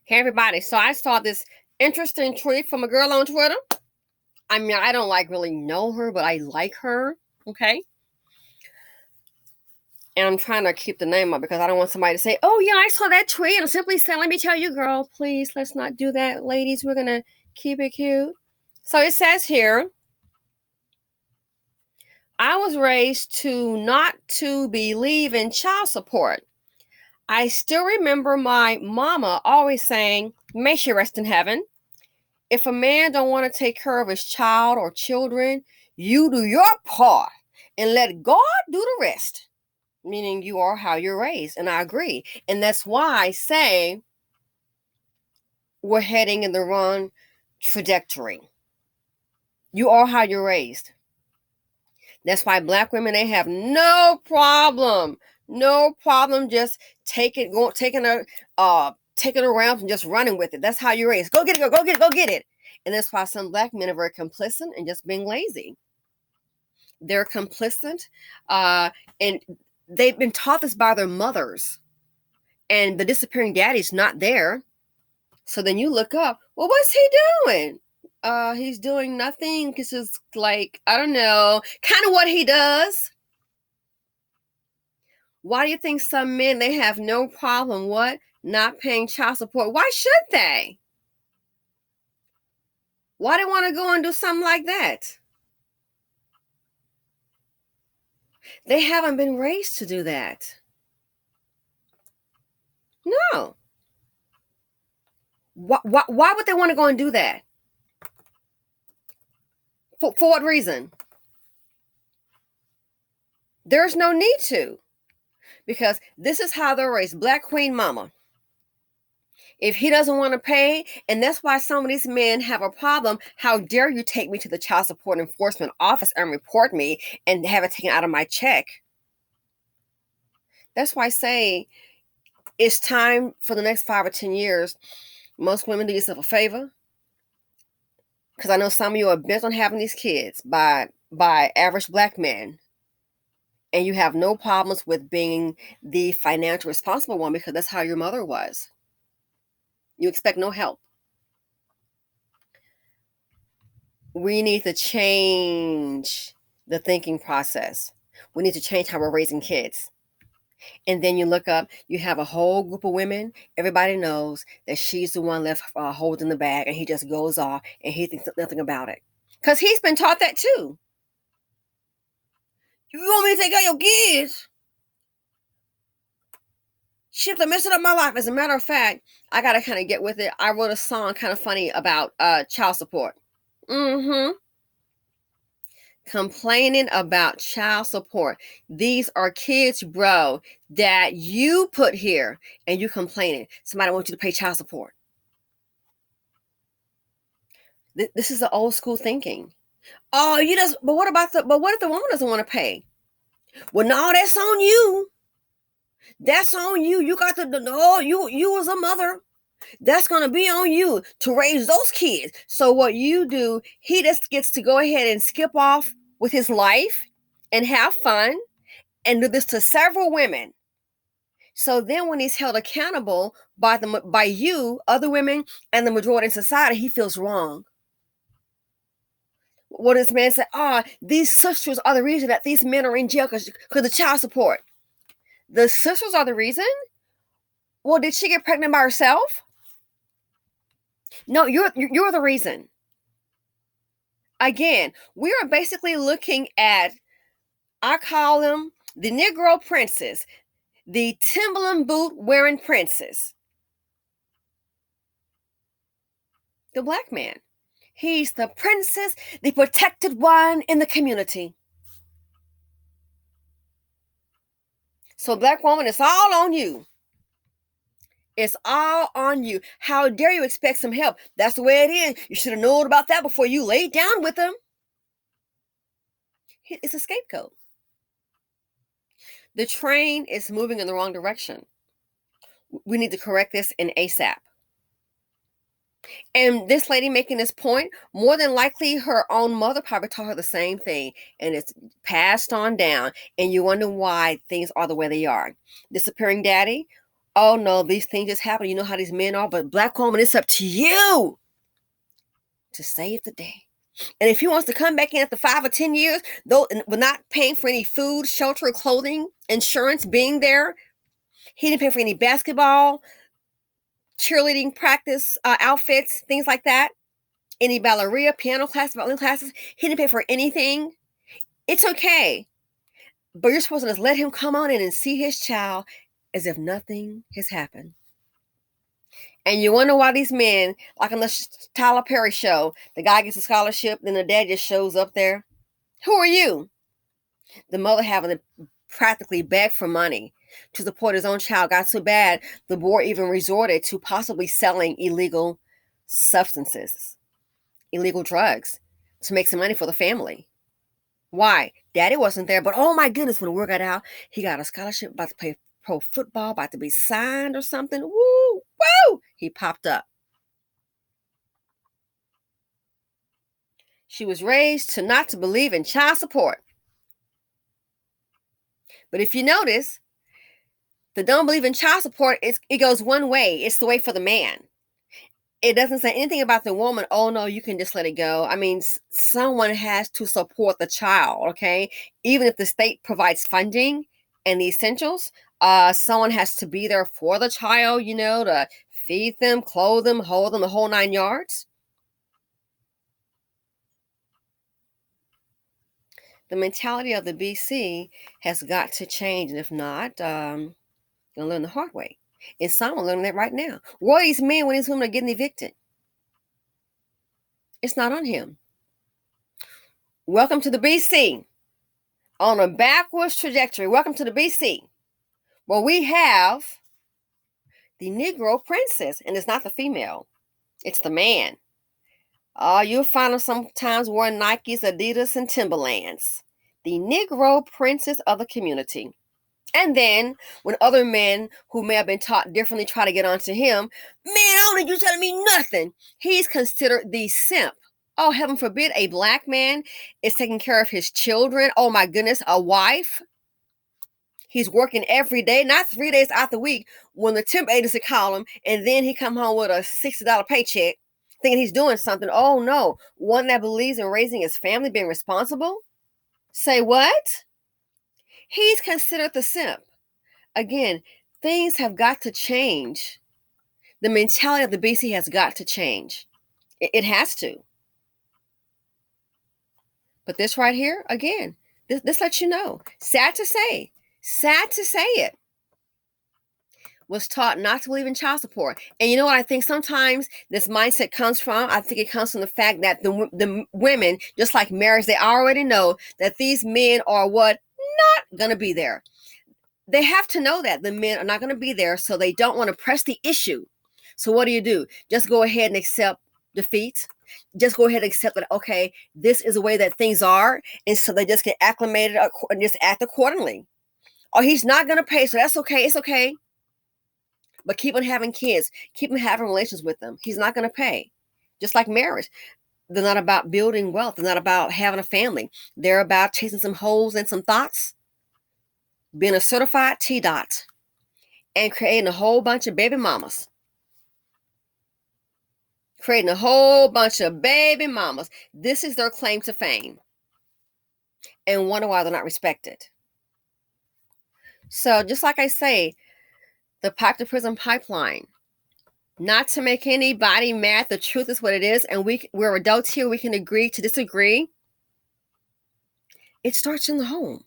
Hey everybody, so I saw this interesting tweet from a girl on Twitter. I mean, I don't really know her, but I like her, okay? And I'm trying to keep the name up because I don't want somebody to say, oh yeah, I saw that tweet and simply said, let me tell you, girl, please, let's not do that. Ladies, we're going to keep it cute. So it says here, I was raised not to believe in child support. I still remember my mama always saying, may she rest in heaven, if a man don't want to take care of his child or children, you do your part and let God do the rest. Meaning you are how you're raised. And I agree. And that's why I say we're heading in the wrong trajectory. You are how you're raised. That's why Black women, they have no problem just taking around and just running with it. That's how you're raised. Go get it, go get it, go get it. And that's why some Black men are very complicit and just being lazy. They're complicit, and they've been taught this by their mothers. And the disappearing daddy's not there. So then you look up, well, what's he doing? He's doing nothing because it's like, I don't know, kind of what he does. Why do you think some men, they have no problem, not paying child support? Why should they? Why do they want to go and do something like that? They haven't been raised to do that. No. Why would they want to go and do that? For what reason? There's no need to. Because this is how they're raised. Black Queen Mama. If he doesn't want to pay, and that's why some of these men have a problem. How dare you take me to the child support enforcement office and report me and have it taken out of my check? That's why I say it's time for the next 5 or 10 years. Most women, do yourself a favor. Because I know some of you are bent on having these kids by average Black men. And you have no problems with being the financially responsible one because that's how your mother was. You expect no help. We need to change the thinking process. We need to change how we're raising kids. And then you look up, you have a whole group of women. Everybody knows that she's the one left holding the bag, and he just goes off and he thinks nothing about it. Because he's been taught that too. You want me to take care of your kids? Shit, they're messing up my life. As a matter of fact, I got to kind of get with it. I wrote a song kind of funny about child support. Complaining about child support. These are kids, bro, that you put here and you complaining. Somebody wants you to pay child support. This is the old school thinking. Oh, but what if the woman doesn't want to pay? Well, no, that's on you. That's on you. You got you as a mother. That's going to be on you to raise those kids. So what you do, he just gets to go ahead and skip off with his life and have fun and do this to several women. So then when he's held accountable by you, other women, and the majority in society, he feels wrong. What does this man say? These sisters are the reason that these men are in jail because of child support. The sisters are the reason? Well, did she get pregnant by herself? No, you're the reason. Again, we are basically looking at, I call them the Negro princes, the Timberland boot wearing princes. The Black man. He's the princess, the protected one in the community. So Black woman, it's all on you. It's all on you. How dare you expect some help? That's the way it is. You should have known about that before you laid down with him. It's a scapegoat. The train is moving in the wrong direction. We need to correct this in ASAP. And this lady making this point, more than likely her own mother probably taught her the same thing. And it's passed on down. And you wonder why things are the way they are. Disappearing daddy. Oh no, these things just happen. You know how these men are, but black woman, it's up to you to save the day. And if he wants to come back in after 5 or 10 years, though, with not paying for any food, shelter, clothing, insurance, being there, he didn't pay for any basketball, cheerleading practice, outfits, things like that. Any ballerina, piano class, violin classes. He didn't pay for anything. It's okay. But you're supposed to just let him come on in and see his child as if nothing has happened. And you wonder why these men, like on the Tyler Perry show, the guy gets a scholarship, then the dad just shows up there. Who are you? The mother having to practically beg for money to support his own child got so bad, the board even resorted to possibly selling illegal substances, illegal drugs, to make some money for the family. Why? Daddy wasn't there, but oh my goodness, when the word got out, he got a scholarship, about to play pro football, about to be signed or something. Woo! Woo! He popped up. She was raised to not to believe in child support. But if you notice, the don't believe in child support, it goes one way. It's the way for the man. It doesn't say anything about the woman. Oh no, you can just let it go. I mean, someone has to support the child, okay? Even if the state provides funding and the essentials, someone has to be there for the child, to feed them, clothe them, hold them, the whole 9 yards. The mentality of the BC has got to change, and if not, you'll learn the hard way. And some are learning that right now. Why these men, when these women are getting evicted? It's not on him. Welcome to the BC. On a backwards trajectory. Welcome to the BC. Well, we have the Negro princess, and it's not the female. It's the man. You'll find them sometimes wearing Nikes, Adidas, and Timberlands. The Negro princess of the community. And then, when other men who may have been taught differently try to get onto him, man, I don't think you're telling me nothing. He's considered the simp. Oh, heaven forbid, a black man is taking care of his children. Oh my goodness, a wife. He's working every day, not 3 days out the week when the temp agency call him, and then he come home with a $60 paycheck, thinking he's doing something. Oh no, one that believes in raising his family, being responsible. Say what? He's considered the simp. Again, things have got to change. The mentality of the BC has got to change. It has to. But this right here, again, this lets you know. Sad to say it, was taught not to believe in child support. And you know what I think sometimes this mindset comes from? I think it comes from the fact that the women, just like marriage, they already know that these men are what? Not going to be there. They have to know that the men are not going to be there, so they don't want to press the issue. So what do? Just go ahead and accept defeat. Just go ahead and accept that, okay, this is the way that things are. And so they just get acclimated and just act accordingly. Or he's not going to pay, so that's okay. It's okay. But keep on having kids. Keep on having relations with them. He's not going to pay. Just like marriage. They're not about building wealth. They're not about having a family. They're about chasing some holes and some thoughts, being a certified T-dot, and creating a whole bunch of baby mamas. Creating a whole bunch of baby mamas. This is their claim to fame. And wonder why they're not respected. So just like I say, the pipe to prison pipeline. Not to make anybody mad. The truth is what it is. And we're adults here. We can agree to disagree. It starts in the home.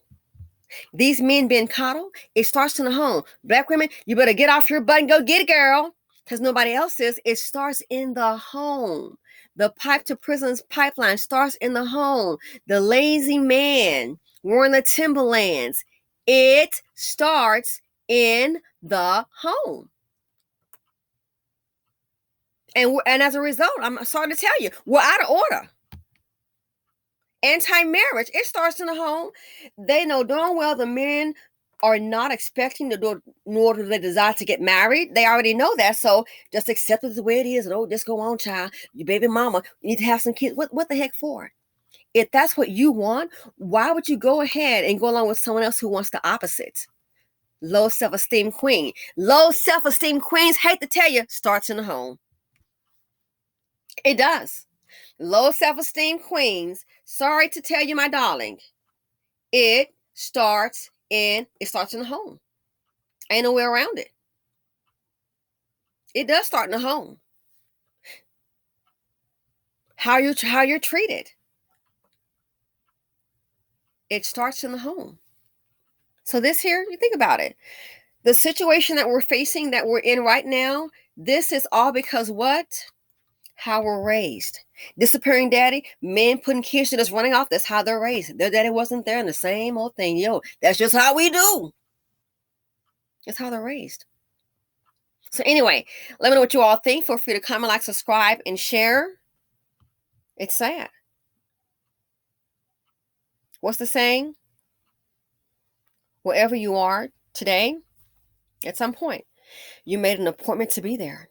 These men being coddled, it starts in the home. Black women, you better get off your butt and go get it, girl. Because nobody else is. It starts in the home. The pipe to prisons pipeline starts in the home. The lazy man wearing the Timberlands. It starts in the home. And as a result, I'm sorry to tell you, we're out of order. Anti-marriage, it starts in the home. They know darn well the men are not expecting to do, nor do they desire to get married. They already know that. So just accept it the way it is. And just go on, child. Your baby mama, you need to have some kids. What the heck for? If that's what you want, why would you go ahead and go along with someone else who wants the opposite? Low self-esteem queen. Low self-esteem queens, hate to tell you, starts in the home. It does. Low self-esteem queens, sorry to tell you, my darling, it starts in the home. Ain't no way around it. It does start in the home. How you're treated. It starts in the home. So this here, you think about it. The situation that we're facing, that we're in right now, this is all because what? How we're raised. Disappearing daddy, men putting kids to just running off. That's how they're raised. Their daddy wasn't there, and the same old thing. Yo, that's just how we do. That's how they're raised. So anyway, let me know what you all think. Feel free to comment, like, subscribe, and share. It's sad. What's the saying? Wherever you are today, at some point, you made an appointment to be there.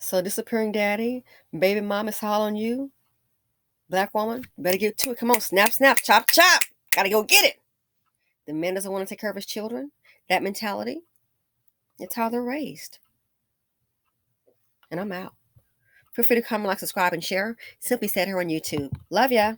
So disappearing daddy, baby mom is all on you. Black woman, better get to it. Come on, snap, snap, chop, chop. Gotta go get it. The man doesn't want to take care of his children. That mentality, it's how they're raised. And I'm out. Feel free to comment, like, subscribe, and share. Simply Said here on YouTube. Love ya.